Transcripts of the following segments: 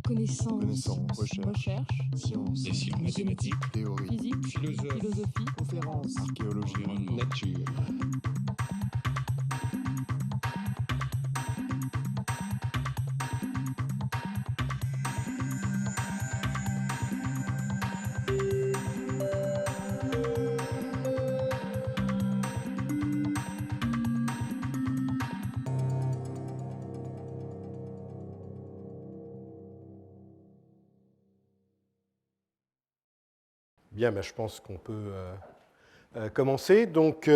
Connaissance, recherche, sciences, sciences mathématiques, théorie, physique, philosophie, conférences, archéologie, environnement, nature. Bien, ben, je pense qu'on peut commencer. Donc,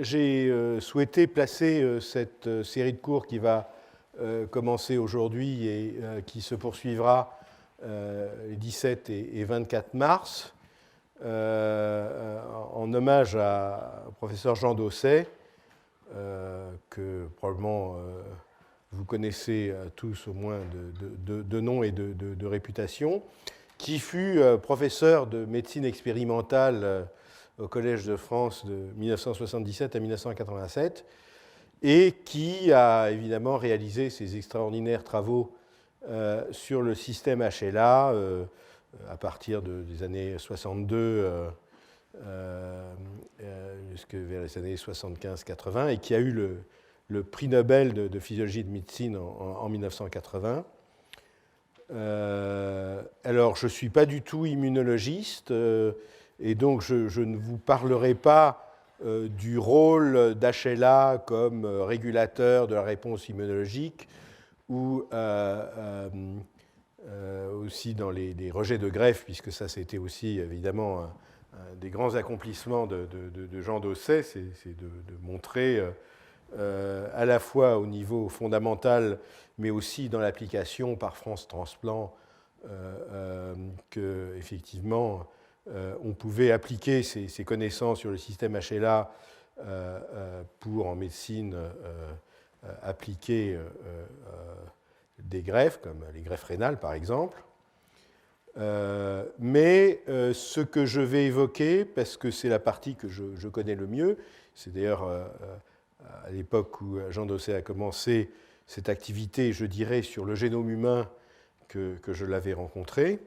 j'ai souhaité placer cette série de cours qui va commencer aujourd'hui et qui se poursuivra les 17 et 24 mars, en hommage au professeur Jean Dosset, que probablement vous connaissez tous au moins de nom et de réputation, qui fut professeur de médecine expérimentale au Collège de France de 1977 à 1987 et qui a évidemment réalisé ses extraordinaires travaux sur le système HLA à partir des années 62 jusque vers les années 75-80 et qui a eu le prix Nobel de physiologie de médecine en 1980. Alors, je ne suis pas du tout immunologiste et donc je ne vous parlerai pas du rôle d'HLA comme régulateur de la réponse immunologique ou aussi dans les rejets de greffe, puisque ça c'était aussi évidemment un des grands accomplissements de Jean Dosset, c'est de montrer à la fois au niveau fondamental, mais aussi dans l'application par France Transplant, qu'effectivement, on pouvait appliquer ces connaissances sur le système HLA pour, en médecine, appliquer des greffes, comme les greffes rénales, par exemple. Mais ce que je vais évoquer, parce que c'est la partie que je connais le mieux, c'est d'ailleurs à l'époque où Jean Dosset a commencé cette activité, je dirais, sur le génome humain que je l'avais rencontré,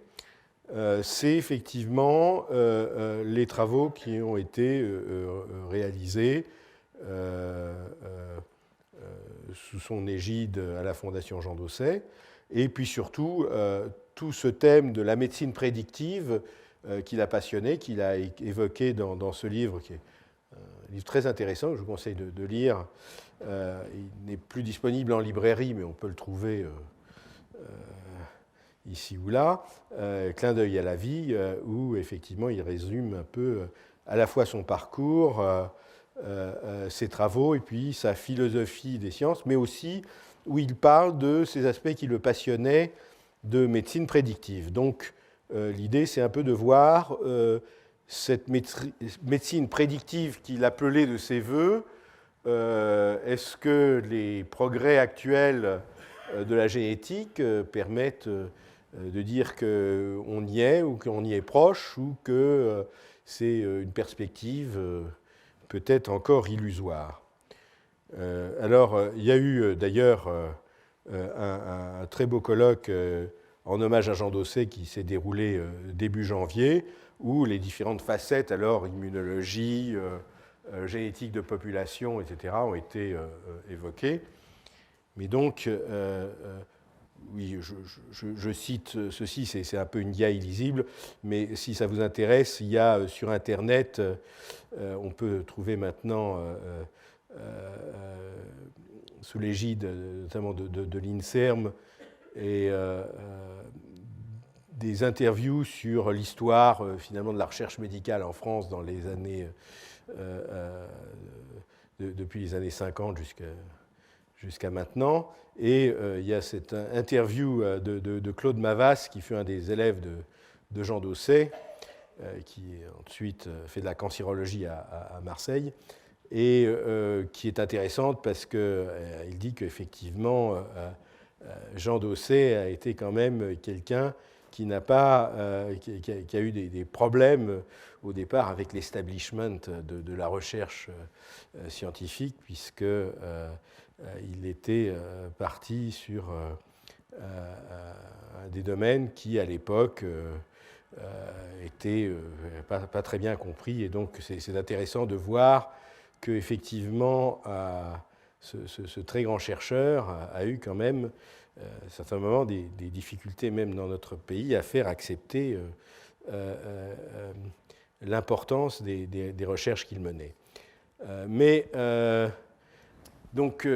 c'est effectivement les travaux qui ont été réalisés sous son égide à la Fondation Jean Dosset, et puis surtout tout ce thème de la médecine prédictive qui l'a passionné, qu'il a évoqué dans ce livre qui est un livre très intéressant que je vous conseille de lire. Il n'est plus disponible en librairie, mais on peut le trouver ici ou là. Clin d'œil à la vie, où effectivement il résume un peu à la fois son parcours, ses travaux et puis sa philosophie des sciences, mais aussi où il parle de ces aspects qui le passionnaient de médecine prédictive. Donc l'idée, c'est un peu de voir cette médecine prédictive qu'il appelait de ses voeux. Est-ce que les progrès actuels de la génétique permettent de dire qu'on y est ou qu'on y est proche ou que c'est une perspective peut-être encore illusoire. Alors, il y a eu d'ailleurs un très beau colloque en hommage à Jean Dosset qui s'est déroulé début janvier, où les différentes facettes, alors immunologie, génétique de population, etc., ont été évoquées. Mais donc, oui, je cite ceci, c'est un peu une guia illisible, mais si ça vous intéresse, il y a sur Internet, on peut trouver maintenant, sous l'égide notamment de l'INSERM, et des interviews sur l'histoire finalement de la recherche médicale en France dans les années, depuis les années 50 jusqu'à maintenant. Et il y a cette interview de Claude Mavas, qui fut un des élèves de Jean Dosset, qui ensuite fait de la cancérologie à Marseille, et qui est intéressante parce qu'il dit qu'effectivement, Jean Dosset a été quand même quelqu'un qui n'a pas, qui a eu des problèmes au départ avec l'establishment de la recherche scientifique, puisque il était parti sur un des domaines qui, à l'époque, était pas très bien compris. Et donc, c'est intéressant de voir qu'effectivement, ce très grand chercheur a eu quand même, à un certain moment, des difficultés, même dans notre pays, à faire accepter l'importance des recherches qu'il menait. Mais donc,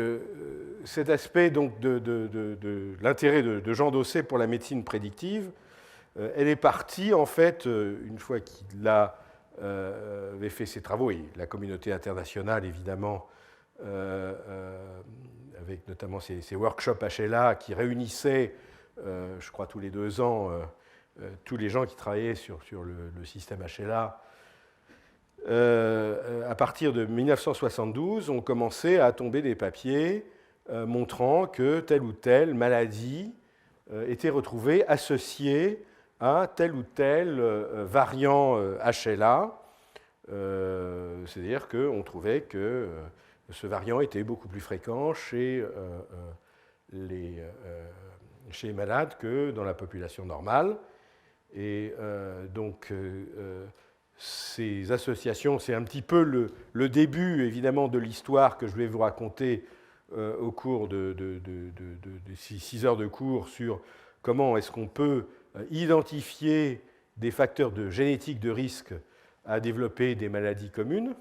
cet aspect donc, de l'intérêt de Jean Dosset pour la médecine prédictive, elle est partie, en fait, une fois qu'il avait fait ses travaux, et la communauté internationale, évidemment, avec notamment ces workshops HLA qui réunissaient, je crois, tous les 2 ans, tous les gens qui travaillaient sur le système HLA. À partir de 1972, on commençait à tomber des papiers montrant que telle ou telle maladie était retrouvée associée à tel ou tel variant HLA. C'est-à-dire qu'on trouvait que ce variant était beaucoup plus fréquent chez les malades que dans la population normale. Et donc, ces associations, c'est un petit peu le début, évidemment, de l'histoire que je vais vous raconter au cours de 6 heures de cours sur comment est-ce qu'on peut identifier des facteurs de génétique de risque à développer des maladies communes.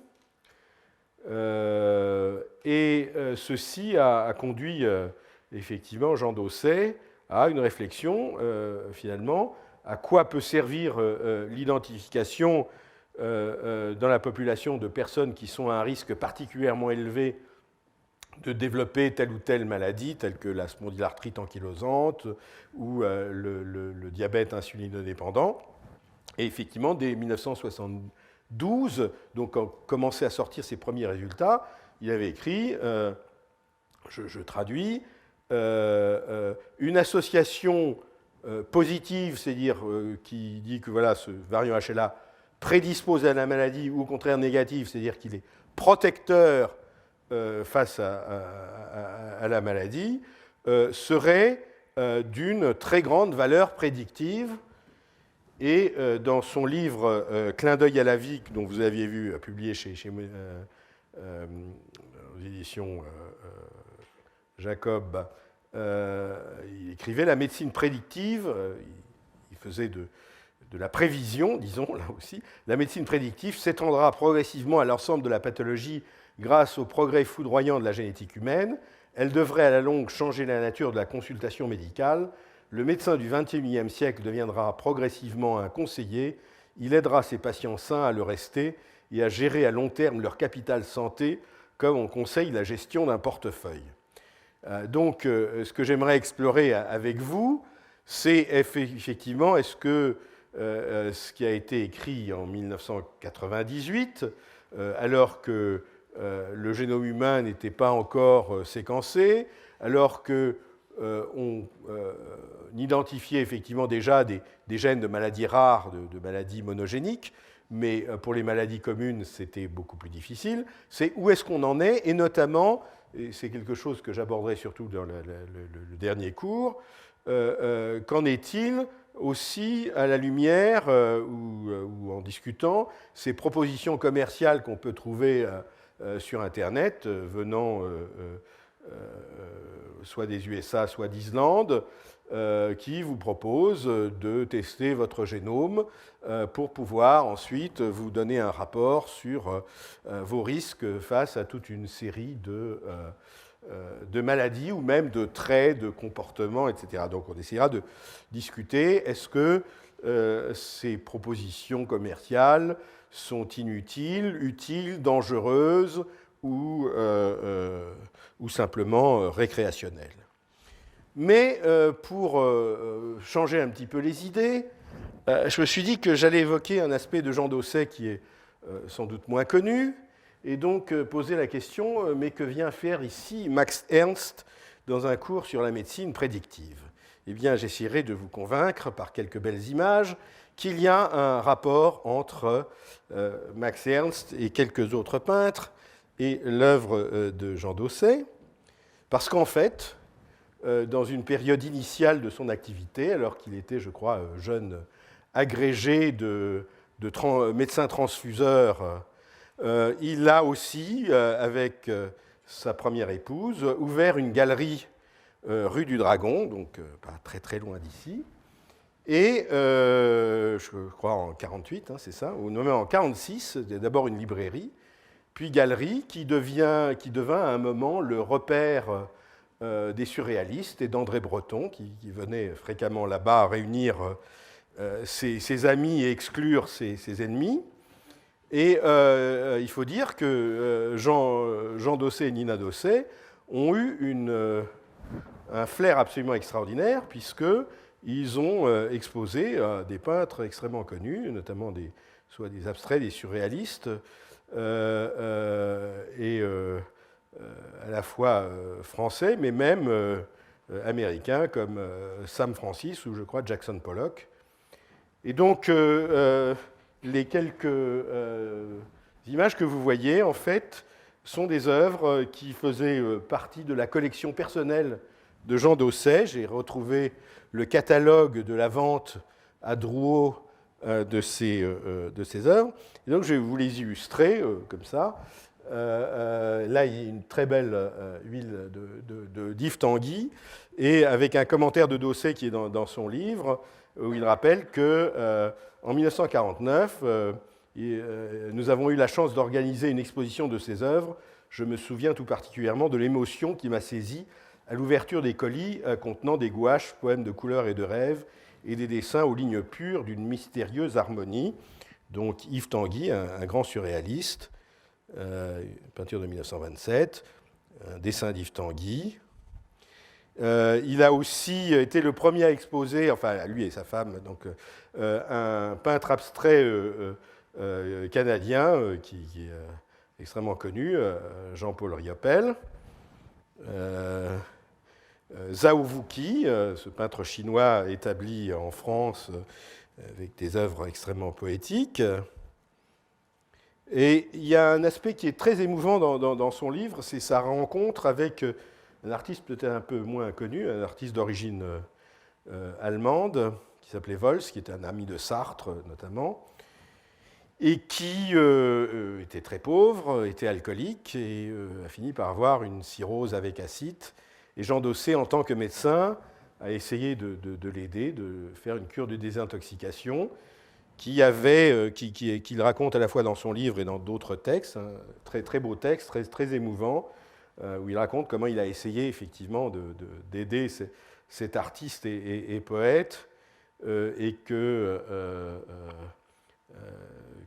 Ceci a conduit effectivement Jean Dosset à une réflexion, finalement, à quoi peut servir l'identification dans la population de personnes qui sont à un risque particulièrement élevé de développer telle ou telle maladie, telle que la spondylarthrite ankylosante ou le diabète insulinodépendant. Et effectivement, dès 1972, donc, quand on commençait à sortir ses premiers résultats, il avait écrit, je traduis, une association positive, c'est-à-dire qui dit que voilà, ce variant HLA prédispose à la maladie, ou au contraire négative, c'est-à-dire qu'il est protecteur face à la maladie, serait d'une très grande valeur prédictive. Et dans son livre Clin d'œil à la vie, dont vous aviez vu publié aux éditions Jacob, il écrivait la médecine prédictive, il faisait de la prévision, disons, là aussi. La médecine prédictive s'étendra progressivement à l'ensemble de la pathologie grâce au progrès foudroyant de la génétique humaine. Elle devrait à la longue changer la nature de la consultation médicale. Le médecin du XXIe siècle deviendra progressivement un conseiller. Il aidera ses patients sains à le rester et à gérer à long terme leur capital santé comme on conseille la gestion d'un portefeuille. Donc, ce que j'aimerais explorer avec vous, c'est effectivement, est-ce que ce qui a été écrit en 1998, alors que le génome humain n'était pas encore séquencé, alors qu'on identifiait effectivement déjà des gènes de maladies rares, de maladies monogéniques, mais pour les maladies communes, c'était beaucoup plus difficile. C'est où est-ce qu'on en est, et notamment, et c'est quelque chose que j'aborderai surtout dans le dernier cours, qu'en est-il aussi à la lumière ou en discutant ces propositions commerciales qu'on peut trouver sur Internet venant soit des USA, soit d'Islande, qui vous proposent de tester votre génome pour pouvoir ensuite vous donner un rapport sur vos risques face à toute une série de maladies ou même de traits, de comportements, etc. Donc on essaiera de discuter, est-ce que ces propositions commerciales sont inutiles, utiles, dangereuses ou simplement récréationnelles. Mais pour changer un petit peu les idées, je me suis dit que j'allais évoquer un aspect de Jean Dosset qui est sans doute moins connu, et donc poser la question, mais que vient faire ici Max Ernst dans un cours sur la médecine prédictive? Eh bien, j'essaierai de vous convaincre par quelques belles images qu'il y a un rapport entre Max Ernst et quelques autres peintres et l'œuvre de Jean Dosset, parce qu'en fait, dans une période initiale de son activité, alors qu'il était, je crois, jeune agrégé de médecin transfuseur. Il a aussi, avec sa première épouse, ouvert une galerie rue du Dragon, donc pas très très loin d'ici. Et je crois en 48, hein, c'est ça, ou non, mais en 46, d'abord une librairie, puis galerie, qui devint à un moment le repère des surréalistes et d'André Breton, qui venait fréquemment là-bas réunir ses amis et exclure ses ennemis. Et il faut dire que Jean Dosset et Nina Dosset ont eu un flair absolument extraordinaire, puisqu'ils ont exposé des peintres extrêmement connus, notamment soit des abstraits, des surréalistes, et à la fois français, mais même américains, comme Sam Francis ou, je crois, Jackson Pollock. Et donc, les quelques images que vous voyez, en fait, sont des œuvres qui faisaient partie de la collection personnelle de Jean Dosset. J'ai retrouvé le catalogue de la vente à Drouot de ces œuvres. Et donc, je vais vous les illustrer comme ça. Là, il y a une très belle huile d'Yves Tanguy, et avec un commentaire de Dosset qui est dans son livre, où il rappelle qu'en 1949, nous avons eu la chance d'organiser une exposition de ses œuvres. Je me souviens tout particulièrement de l'émotion qui m'a saisi à l'ouverture des colis contenant des gouaches, poèmes de couleurs et de rêves, et des dessins aux lignes pures d'une mystérieuse harmonie. Donc Yves Tanguy, un grand surréaliste, peinture de 1927, un dessin d'Yves Tanguy. Il a aussi été le premier à exposer, enfin lui et sa femme, donc, un peintre abstrait canadien qui est extrêmement connu, Jean-Paul Riopel. Zhao Wuqi, ce peintre chinois établi en France avec des œuvres extrêmement poétiques. Et il y a un aspect qui est très émouvant dans son livre, c'est sa rencontre avec un artiste peut-être un peu moins connu, un artiste d'origine allemande, qui s'appelait Vols, qui était un ami de Sartre notamment, et qui était très pauvre, était alcoolique, et a fini par avoir une cirrhose avec acide. Et Jean Dosset, en tant que médecin, a essayé de l'aider, de faire une cure de désintoxication, qu'il raconte à la fois dans son livre et dans d'autres textes, hein, très, très beaux textes, très, très émouvants, où il raconte comment il a essayé effectivement d'aider cet artiste et poète, et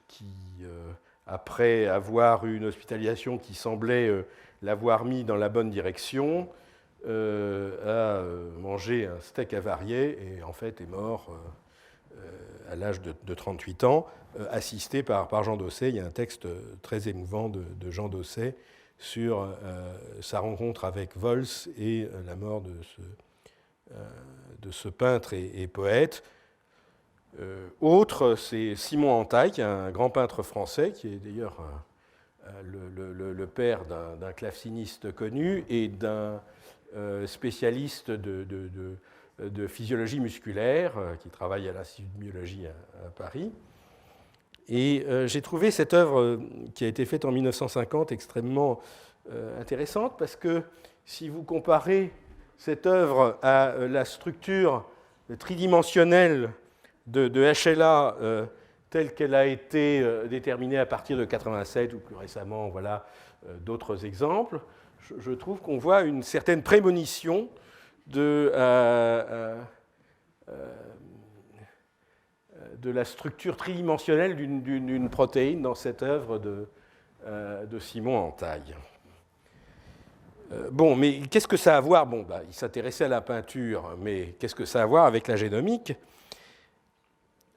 qui, après avoir eu une hospitalisation qui semblait l'avoir mis dans la bonne direction, a mangé un steak avarié et en fait est mort à l'âge de 38 ans, assisté par Jean Dosset. Il y a un texte très émouvant de Jean Dosset sur sa rencontre avec Vols et la mort de ce peintre et poète. Autre, c'est Simon Antaille, un grand peintre français, qui est d'ailleurs le père d'un claveciniste connu et d'un spécialiste de physiologie musculaire, qui travaille à l'Institut de biologie à Paris. Et j'ai trouvé cette œuvre qui a été faite en 1950 extrêmement intéressante, parce que si vous comparez cette œuvre à la structure tridimensionnelle de HLA telle qu'elle a été déterminée à partir de 87 ou plus récemment, voilà d'autres exemples, je trouve qu'on voit une certaine prémonition de la structure tridimensionnelle d'une protéine dans cette œuvre de Simon Antaille. Bon, mais qu'est-ce que ça a à voir? Bon, il s'intéressait à la peinture, mais qu'est-ce que ça a à voir avec la génomique?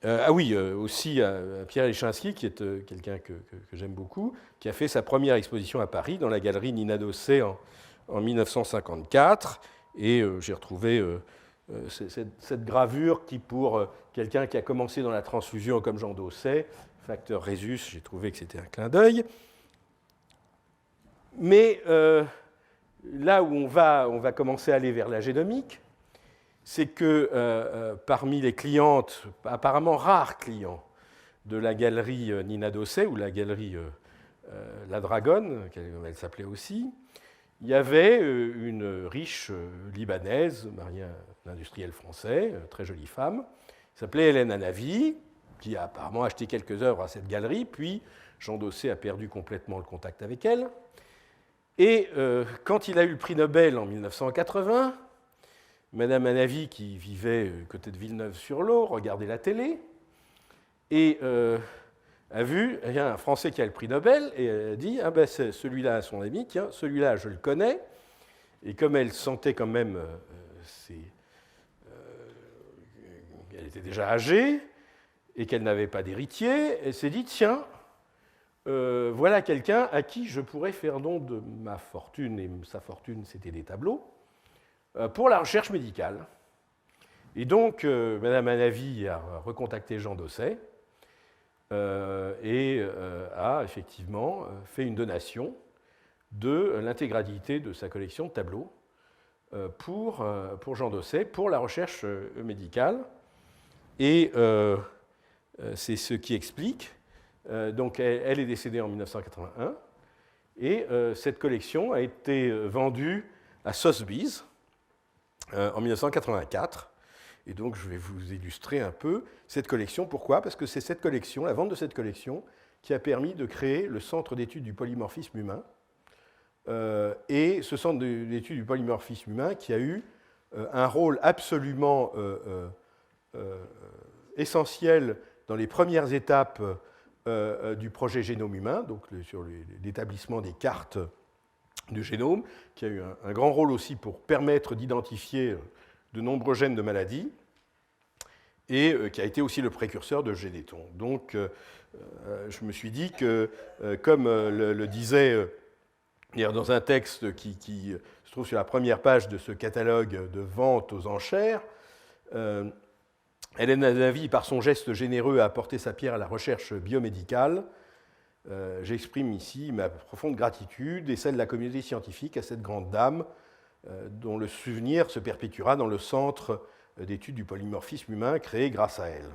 Aussi Pierre Leschinsky, qui est quelqu'un que j'aime beaucoup, qui a fait sa première exposition à Paris dans la galerie Nina Dosset en 1954. Et j'ai retrouvé cette gravure qui, pour quelqu'un qui a commencé dans la transfusion comme Jean Dosset, facteur Rhésus, j'ai trouvé que c'était un clin d'œil. Mais là où on va commencer à aller vers la génomique, c'est que parmi les clientes, apparemment rares clients, de la galerie Nina Dosset, ou la galerie La Dragonne, comme elle s'appelait aussi, il y avait une riche libanaise, mariée à un industriel français, très jolie femme, qui s'appelait Hélène Anavi, qui a apparemment acheté quelques œuvres à cette galerie, puis Jean Dosset a perdu complètement le contact avec elle. Et quand il a eu le prix Nobel en 1980, Madame Anavi, qui vivait côté de Villeneuve-sur-Lot, regardait la télé et a vu il y a un Français qui a le prix Nobel et elle a dit ah ben c'est celui-là à son ami, tiens, celui-là je le connais. Et comme elle sentait quand même, elle était déjà âgée et qu'elle n'avait pas d'héritier, elle s'est dit tiens, voilà quelqu'un à qui je pourrais faire don de ma fortune, et sa fortune c'était des tableaux, pour la recherche médicale. Et donc, Madame Anavi a recontacté Jean Dosset et a effectivement fait une donation de l'intégralité de sa collection de tableaux pour Jean Dosset, pour la recherche médicale. Et c'est ce qui explique. Donc, elle est décédée en 1981, et cette collection a été vendue à Sotheby's en 1984. Et donc, je vais vous illustrer un peu cette collection. Pourquoi ? Parce que c'est cette collection, la vente de cette collection, qui a permis de créer le Centre d'études du polymorphisme humain. Et ce Centre d'études du polymorphisme humain qui a eu un rôle absolument essentiel dans les premières étapes du projet Génome humain, donc sur l'établissement des cartes du génome, qui a eu un grand rôle aussi pour permettre d'identifier de nombreux gènes de maladies, et qui a été aussi le précurseur de Généton. Donc, je me suis dit que, comme le disait dans un texte qui se trouve sur la première page de ce catalogue de vente aux enchères, Hélène Anavi, par son geste généreux, a apporté sa pierre à la recherche biomédicale. J'exprime ici ma profonde gratitude et celle de la communauté scientifique à cette grande dame dont le souvenir se perpétuera dans le centre d'études du polymorphisme humain créé grâce à elle.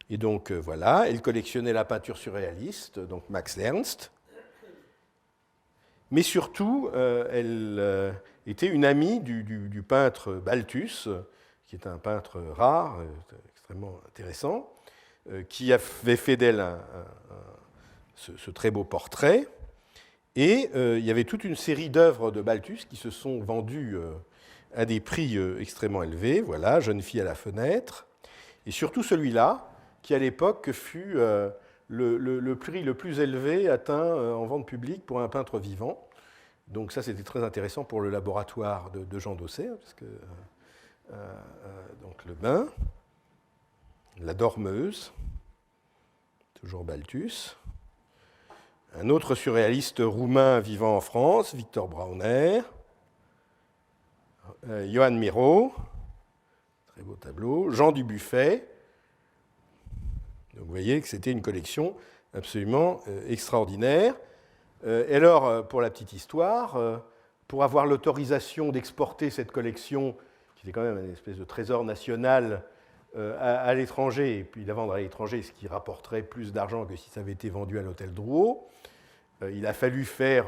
Et donc voilà, elle collectionnait la peinture surréaliste, donc Max Ernst, mais surtout, elle était une amie du peintre Balthus, qui est un peintre rare, extrêmement intéressant, qui avait fait d'elle ce très beau portrait. Et il y avait toute une série d'œuvres de Balthus qui se sont vendues à des prix extrêmement élevés. Voilà, Jeune fille à la fenêtre. Et surtout celui-là, qui à l'époque fut le prix le plus élevé atteint en vente publique pour un peintre vivant. Donc ça, c'était très intéressant pour le laboratoire de Jean Dosset, parce que donc le bain, la dormeuse, toujours Balthus. Un autre surréaliste roumain vivant en France, Victor Brauner, Johan Miro, très beau tableau, Jean Dubuffet. Donc vous voyez que c'était une collection absolument extraordinaire. Et alors, pour la petite histoire, pour avoir l'autorisation d'exporter cette collection, qui était quand même une espèce de trésor national, à l'étranger, et puis la vendre à l'étranger, ce qui rapporterait plus d'argent que si ça avait été vendu à l'hôtel Drouot, il a fallu faire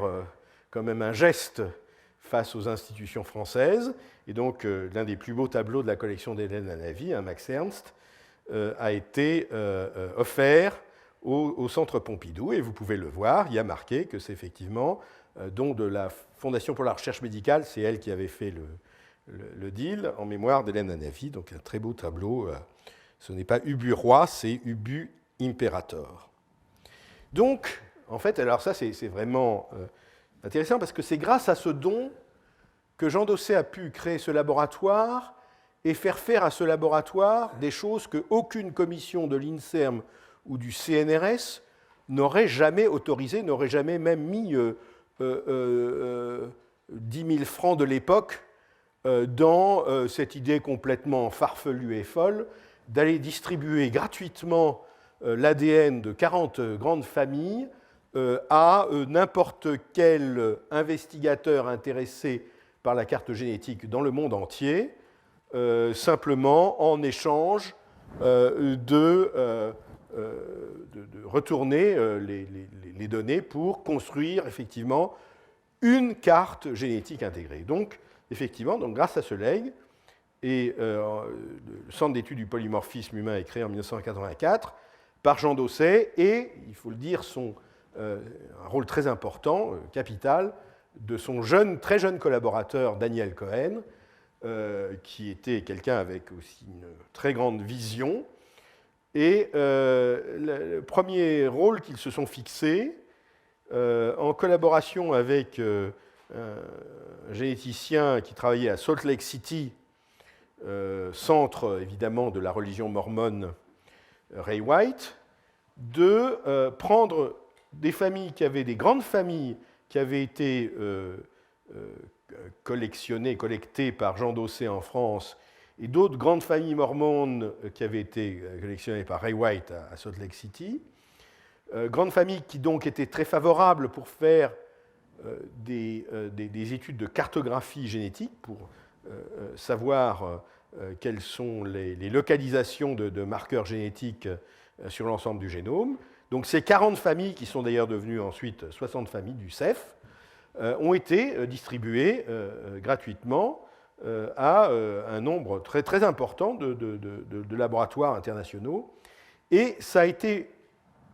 quand même un geste face aux institutions françaises. Et donc, l'un des plus beaux tableaux de la collection d'Hélène Anavi, Max Ernst, a été offert au Centre Pompidou. Et vous pouvez le voir, il y a marqué que c'est effectivement don de la Fondation pour la recherche médicale, c'est elle qui avait fait le deal en mémoire d'Hélène Anavi. Donc, un très beau tableau. Ce n'est pas Ubu Roi, c'est Ubu Imperator. Donc, en fait, alors ça, c'est vraiment intéressant parce que c'est grâce à ce don que Jean Dosset a pu créer ce laboratoire et faire faire à ce laboratoire des choses qu'aucune commission de l'INSERM ou du CNRS n'aurait jamais autorisé, n'aurait jamais même mis 10 000 francs de l'époque dans cette idée complètement farfelue et folle d'aller distribuer gratuitement l'ADN de 40 grandes familles à n'importe quel investigateur intéressé par la carte génétique dans le monde entier, simplement en échange de retourner les données pour construire effectivement une carte génétique intégrée. Donc, effectivement, grâce à ce legs, et le Centre d'études du polymorphisme humain est créé en 1984 par Jean Dosset, et, il faut le dire, un rôle très important, capital, de son très jeune collaborateur Daniel Cohen, qui était quelqu'un avec aussi une très grande vision. Et le premier rôle qu'ils se sont fixés, en collaboration avec un généticien qui travaillait à Salt Lake City, centre évidemment de la religion mormone, Ray White, de prendre des familles qui avaient des grandes familles qui avaient été collectées par Jean Dosset en France, et d'autres grandes familles mormones qui avaient été collectionnées par Ray White à Salt Lake City. Grandes familles qui donc étaient très favorables pour faire des études de cartographie génétique, pour savoir quelles sont les localisations de marqueurs génétiques sur l'ensemble du génome. Donc ces 40 familles, qui sont d'ailleurs devenues ensuite 60 familles du CEF, ont été distribuées gratuitement à un nombre très, très important de laboratoires internationaux. Et ça a été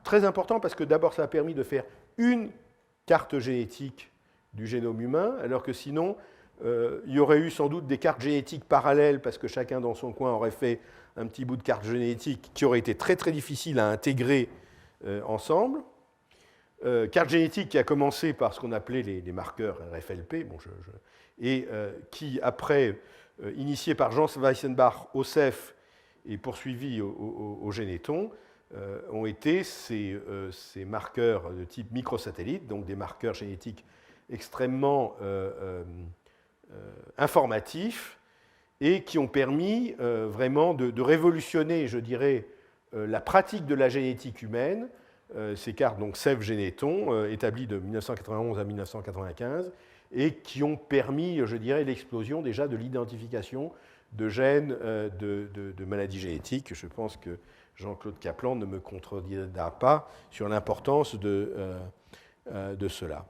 très important parce que d'abord, ça a permis de faire une carte génétique du génome humain, alors que sinon, il y aurait eu sans doute des cartes génétiques parallèles, parce que chacun dans son coin aurait fait un petit bout de carte génétique qui aurait été très, très difficile à intégrer ensemble. Carte génétique qui a commencé par ce qu'on appelait les marqueurs RFLP, et qui, après, initié par Jean Weissenbach au CEF et poursuivi au Généton, ont été ces marqueurs de type microsatellite, donc des marqueurs génétiques extrêmement informatifs, et qui ont permis vraiment de révolutionner, je dirais, la pratique de la génétique humaine. Ces cartes, donc CEF-Généton, établies de 1991 à 1995, et qui ont permis, je dirais, l'explosion déjà de l'identification de gènes de maladies génétiques. Je pense que Jean-Claude Kaplan ne me contredira pas sur l'importance de cela.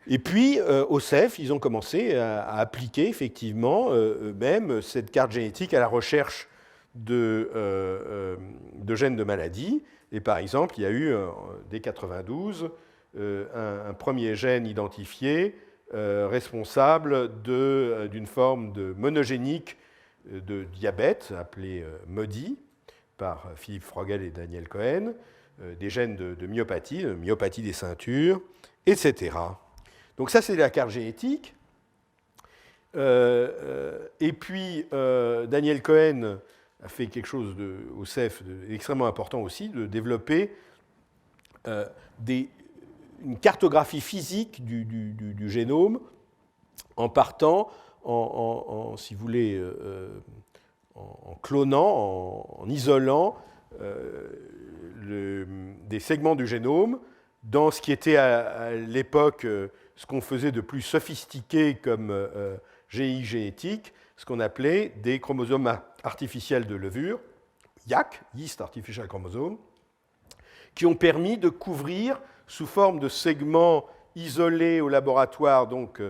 Et puis, au CEF, ils ont commencé à appliquer effectivement eux-mêmes cette carte génétique à la recherche de gènes de maladies. Et par exemple, il y a eu, dès 1992, un premier gène identifié responsable d'une forme de monogénique de diabète, appelée MODY, par Philippe Frogel et Daniel Cohen, des gènes de myopathie des ceintures, etc. Donc ça, c'est la carte génétique. Et puis, Daniel Cohen a fait quelque chose au CEF d'extrêmement important aussi, de développer une cartographie physique du génome en partant, si vous voulez, en clonant, en isolant des segments du génome dans ce qui était à l'époque ce qu'on faisait de plus sophistiqué comme GI génétique, ce qu'on appelait des chromosomes artificiels de levure, YAC, Yeast Artificial Chromosome, qui ont permis de couvrir sous forme de segments isolés au laboratoire, donc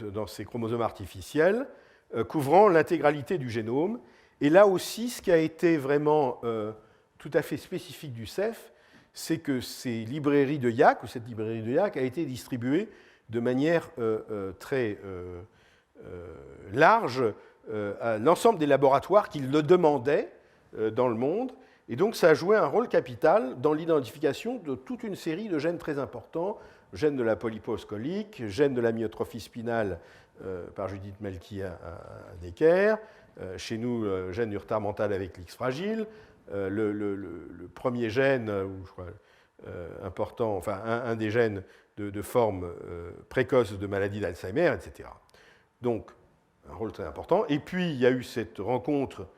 dans ces chromosomes artificiels, couvrant l'intégralité du génome. Et là aussi, ce qui a été vraiment tout à fait spécifique du CEF, c'est que ces librairies de YAC, ou cette librairie de YAC, a été distribuée de manière très large à l'ensemble des laboratoires qui le demandaient dans le monde. Et donc, ça a joué un rôle capital dans l'identification de toute une série de gènes très importants, gènes de la polypose colique, gènes de la myotrophie spinale par Judith Melki à Necker, chez nous, gène du retard mental avec l'X fragile, le premier gène, je crois, important, enfin un des gènes de forme précoce de maladie d'Alzheimer, etc. Donc, un rôle très important. Et puis, il y a eu cette rencontre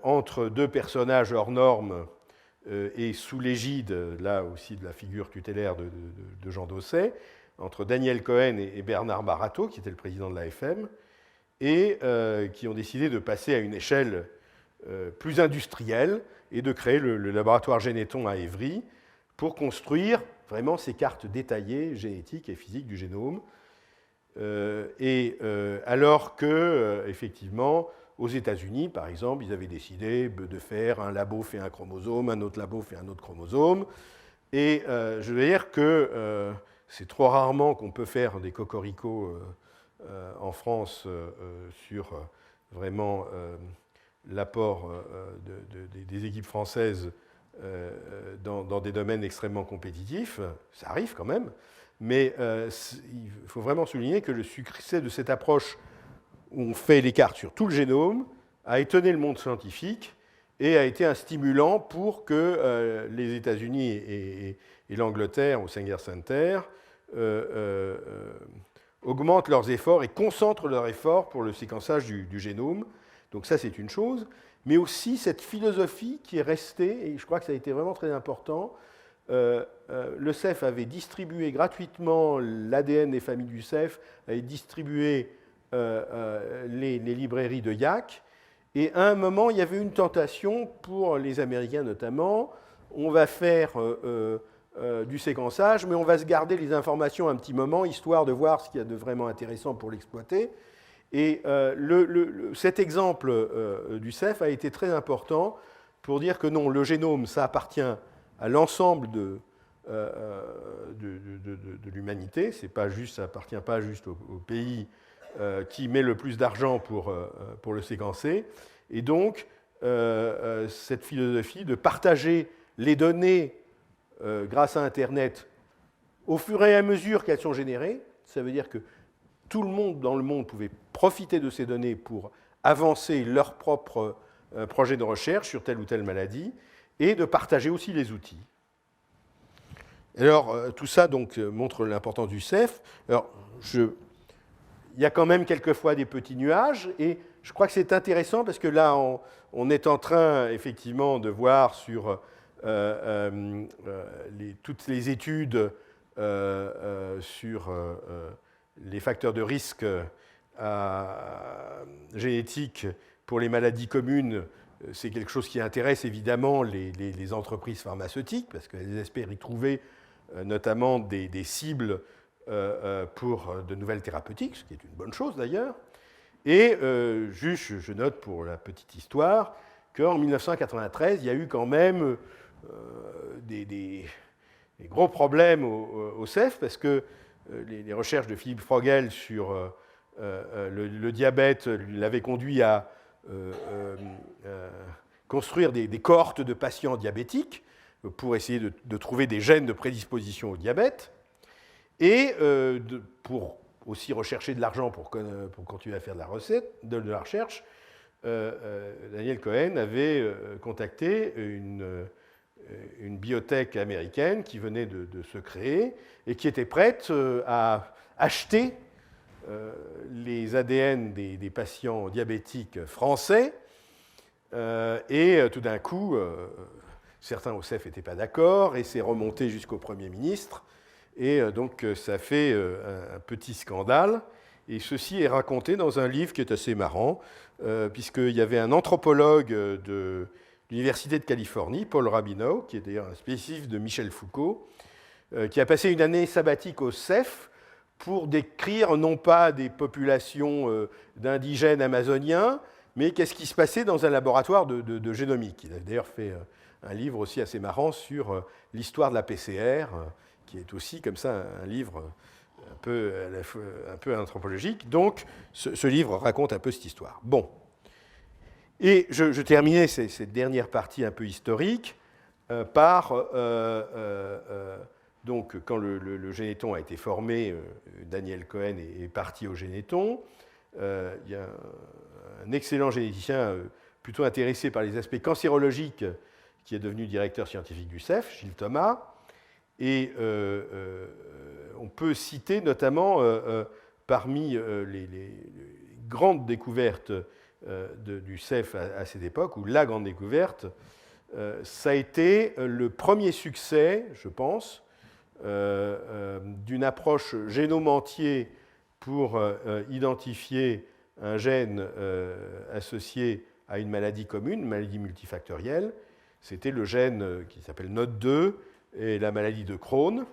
entre deux personnages hors normes et sous l'égide, là aussi, de la figure tutélaire de Jean Dosset, entre Daniel Cohen et Bernard Barato, qui était le président de l'AFM, et qui ont décidé de passer à une échelle plus industrielle et de créer le laboratoire Généton à Évry pour construire vraiment ces cartes détaillées génétiques et physiques du génome. Alors que, effectivement, aux États-Unis, par exemple, ils avaient décidé de faire un labo fait un chromosome, un autre labo fait un autre chromosome. Et je veux dire que c'est trop rarement qu'on peut faire des cocoricots en France sur vraiment l'apport des équipes françaises dans des domaines extrêmement compétitifs. Ça arrive quand même. Mais il faut vraiment souligner que le succès de cette approche où on fait les cartes sur tout le génome a étonné le monde scientifique et a été un stimulant pour que les États-Unis et l'Angleterre au Sanger Center augmentent leurs efforts et concentrent leurs efforts pour le séquençage du génome. Donc ça, c'est une chose. Mais aussi cette philosophie qui est restée, et je crois que ça a été vraiment très important. Le CEF avait distribué gratuitement l'ADN des familles du CEF, avait distribué les librairies de YAC, et à un moment, il y avait une tentation pour les Américains notamment, on va faire du séquençage, mais on va se garder les informations un petit moment, histoire de voir ce qu'il y a de vraiment intéressant pour l'exploiter. Et cet exemple du CEF a été très important pour dire que non, le génome, ça appartient à l'ensemble de l'humanité. Ça n'appartient pas juste au pays qui met le plus d'argent pour le séquencer. Et donc, cette philosophie de partager les données grâce à Internet au fur et à mesure qu'elles sont générées, ça veut dire que tout le monde dans le monde pouvait profiter de ces données pour avancer leur propre projet de recherche sur telle ou telle maladie, et de partager aussi les outils. Alors, tout ça donc, montre l'importance du CEF. Alors, il y a quand même quelquefois des petits nuages, et je crois que c'est intéressant parce que là, on est en train, effectivement, de voir sur toutes les études sur les facteurs de risque génétiques pour les maladies communes. C'est quelque chose qui intéresse évidemment les entreprises pharmaceutiques, parce qu'elles espèrent y trouver notamment des cibles pour de nouvelles thérapeutiques, ce qui est une bonne chose d'ailleurs. Et juste, je note pour la petite histoire qu'en 1993, il y a eu quand même des gros problèmes au CEF, parce que les recherches de Philippe Frogel sur le diabète l'avaient conduit à construire des cohortes de patients diabétiques pour essayer de trouver des gènes de prédisposition au diabète, et pour aussi rechercher de l'argent pour continuer à faire de la recherche. Daniel Cohen avait contacté une biotech américaine qui venait de se créer et qui était prête à acheter les ADN des patients diabétiques français. Et tout d'un coup, certains au CEF n'étaient pas d'accord, et c'est remonté jusqu'au Premier ministre. Et donc, ça fait un petit scandale. Et ceci est raconté dans un livre qui est assez marrant, puisqu'il y avait un anthropologue de l'Université de Californie, Paul Rabinow, qui est d'ailleurs un spécialiste de Michel Foucault, qui a passé une année sabbatique au CEF pour décrire non pas des populations d'indigènes amazoniens, mais qu'est-ce qui se passait dans un laboratoire de génomique. Il a d'ailleurs fait un livre aussi assez marrant sur l'histoire de la PCR, qui est aussi comme ça un livre un peu anthropologique. Donc, ce livre raconte un peu cette histoire. Bon. Et je terminais cette dernière partie un peu historique par... donc, quand le Généton a été formé, Daniel Cohen est parti au Généton. Il y a un excellent généticien plutôt intéressé par les aspects cancérologiques qui est devenu directeur scientifique du CEF, Gilles Thomas. Et on peut citer notamment parmi les grandes découvertes du CEF à cette époque, ou la grande découverte, ça a été le premier succès, je pense, d'une approche génome entier pour identifier un gène associé à une maladie commune, une maladie multifactorielle. C'était le gène qui s'appelle NOD2 et la maladie de Crohn,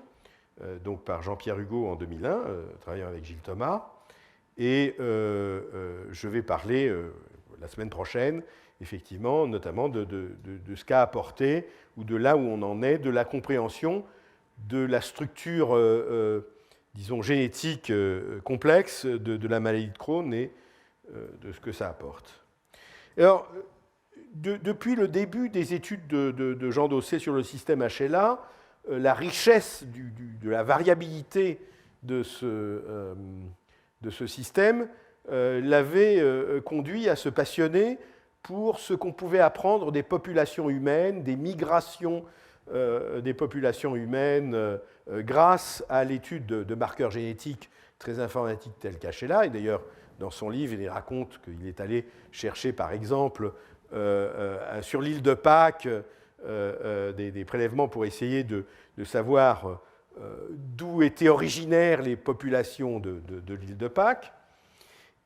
donc par Jean-Pierre Hugo en 2001, travaillant avec Gilles Thomas. Et je vais parler la semaine prochaine, effectivement, notamment de ce qu'a apporté, ou de là où on en est, de la compréhension de la structure, disons, génétique complexe de la maladie de Crohn et de ce que ça apporte. Alors, depuis le début des études de Jean Dossé sur le système HLA, la richesse de la variabilité de ce système l'avait conduit à se passionner pour ce qu'on pouvait apprendre des populations humaines, des migrations des populations humaines grâce à l'étude de marqueurs génétiques très informatiques tels qu'HLA. Et d'ailleurs, dans son livre, il raconte qu'il est allé chercher, par exemple, sur l'île de Pâques, des prélèvements pour essayer de savoir d'où étaient originaires les populations de l'île de Pâques.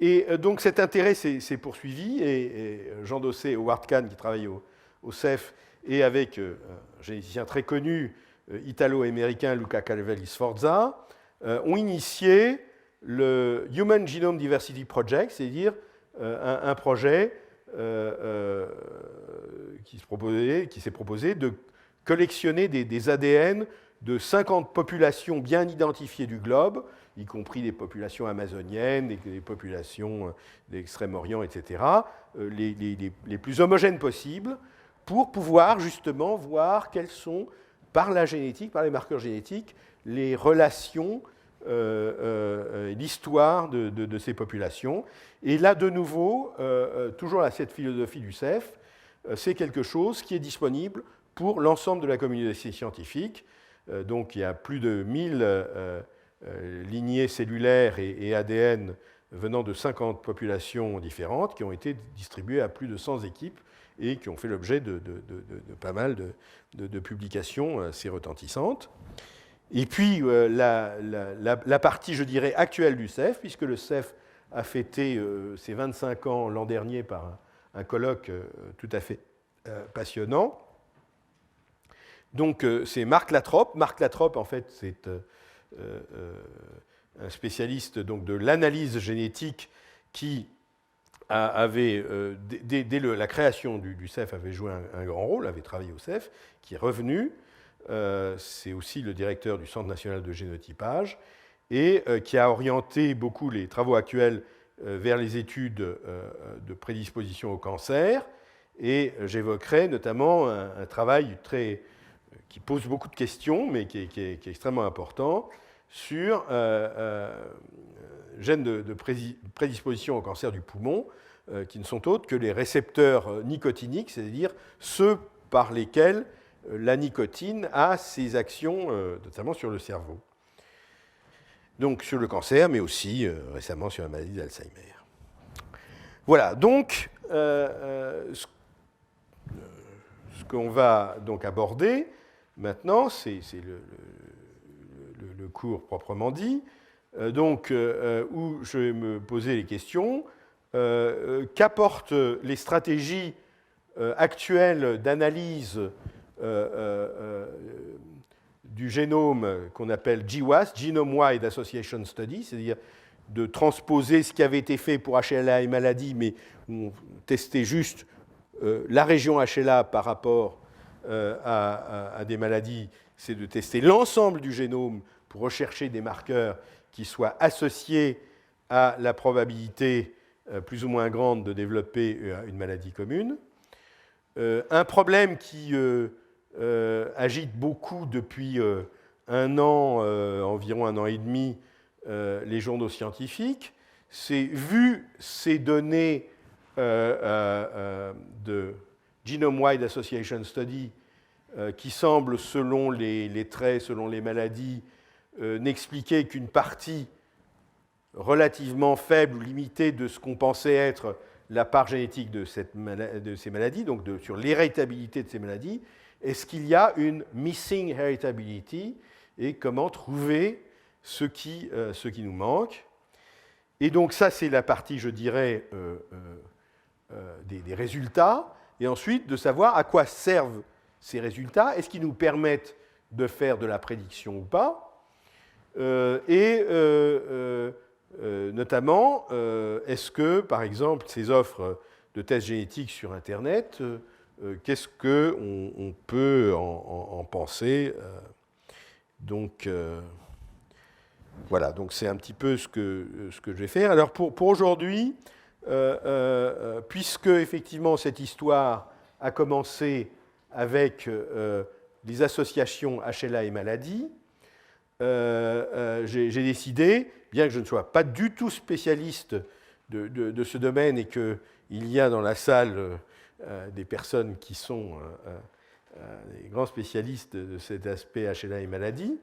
Et donc cet intérêt s'est poursuivi, et Jean Dossé et Howard Kahn, qui travaillent au CEF, et avec un généticien très connu, italo-américain Luca Cavalli-Sforza, ont initié le Human Genome Diversity Project, c'est-à-dire un projet qui s'est proposé de collectionner des ADN de 50 populations bien identifiées du globe, y compris des populations amazoniennes, des populations d'Extrême-Orient, etc., les plus homogènes possibles, pour pouvoir justement voir quelles sont, par la génétique, par les marqueurs génétiques, les relations, l'histoire de ces populations. Et là, de nouveau, toujours à cette philosophie du CEF, c'est quelque chose qui est disponible pour l'ensemble de la communauté scientifique. Donc il y a plus de 1000 lignées cellulaires et ADN venant de 50 populations différentes qui ont été distribuées à plus de 100 équipes et qui ont fait l'objet de pas mal de publications assez retentissantes. Et puis la partie, je dirais, actuelle du CEF, puisque le CEF a fêté ses 25 ans l'an dernier par un colloque tout à fait passionnant. Donc c'est Marc Latrobe. Marc Latrobe, en fait, c'est un spécialiste donc, de l'analyse génétique qui avait, dès la création du CEF, avait joué un grand rôle, avait travaillé au CEF, qui est revenu. C'est aussi le directeur du Centre national de génotypage et qui a orienté beaucoup les travaux actuels vers les études de prédisposition au cancer. Et j'évoquerai notamment un travail qui pose beaucoup de questions, mais qui est extrêmement important, sur gènes de prédisposition au cancer du poumon, qui ne sont autres que les récepteurs nicotiniques, c'est-à-dire ceux par lesquels la nicotine a ses actions, notamment sur le cerveau. Donc sur le cancer, mais aussi récemment sur la maladie d'Alzheimer. Voilà, donc ce qu'on va donc aborder maintenant, c'est le cours proprement dit, donc, où je vais me poser les questions. Qu'apportent les stratégies actuelles d'analyse du génome qu'on appelle GWAS, Genome Wide Association Study, c'est-à-dire de transposer ce qui avait été fait pour HLA et maladies, mais on testait juste la région HLA par rapport à des maladies, c'est de tester l'ensemble du génome pour rechercher des marqueurs qui soient associés à la probabilité plus ou moins grande de développer une maladie commune. Un problème qui agite beaucoup depuis un an, environ un an et demi, les journaux scientifiques, c'est, vu ces données de Genome Wide Association Study, qui semblent, selon les traits, selon les maladies, n'expliquer qu'une partie relativement faible ou limitée de ce qu'on pensait être la part génétique de ces maladies, donc sur l'héritabilité de ces maladies. Est-ce qu'il y a une missing heritability et comment trouver ce qui nous manque? Et donc ça, c'est la partie, je dirais, des résultats, et ensuite de savoir à quoi servent ces résultats, est-ce qu'ils nous permettent de faire de la prédiction ou pas, notamment, est-ce que, par exemple, ces offres de tests génétiques sur Internet, qu'est-ce qu'on peut en penser? Donc, voilà, donc c'est un petit peu ce que je vais faire. Alors, pour aujourd'hui, puisque, effectivement, cette histoire a commencé avec les associations HLA et maladies, j'ai décidé, bien que je ne sois pas du tout spécialiste de ce domaine et qu'il y a dans la salle des personnes qui sont des grands spécialistes de cet aspect HLA et maladies,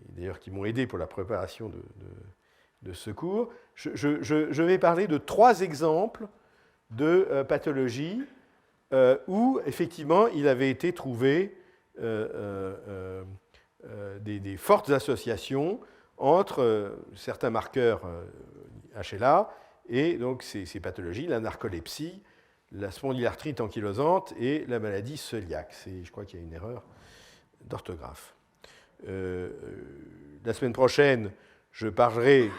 d'ailleurs qui m'ont aidé pour la préparation de ce cours, je vais parler de 3 exemples de pathologies où, effectivement, il avait été trouvé des fortes associations entre certains marqueurs HLA et donc ces pathologies, la narcolepsie, la spondylarthrite ankylosante et la maladie cœliaque. Je crois qu'il y a une erreur d'orthographe. La semaine prochaine, je parlerai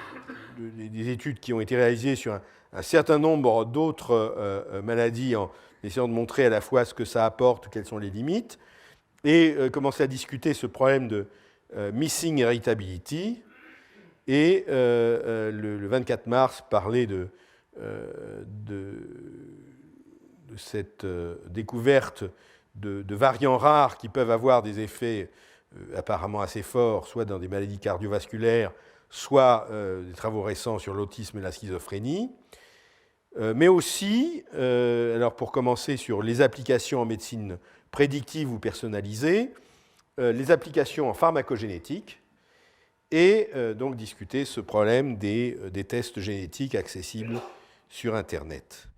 des études qui ont été réalisées sur un certain nombre d'autres maladies en essayant de montrer à la fois ce que ça apporte, quelles sont les limites, et commencer à discuter ce problème de missing heritability. Et le 24 mars, parler de cette découverte de variants rares qui peuvent avoir des effets apparemment assez forts, soit dans des maladies cardiovasculaires, soit des travaux récents sur l'autisme et la schizophrénie. Mais aussi, alors pour commencer sur les applications en médecine prédictive ou personnalisée, les applications en pharmacogénétique, et donc discuter ce problème des tests génétiques accessibles sur Internet.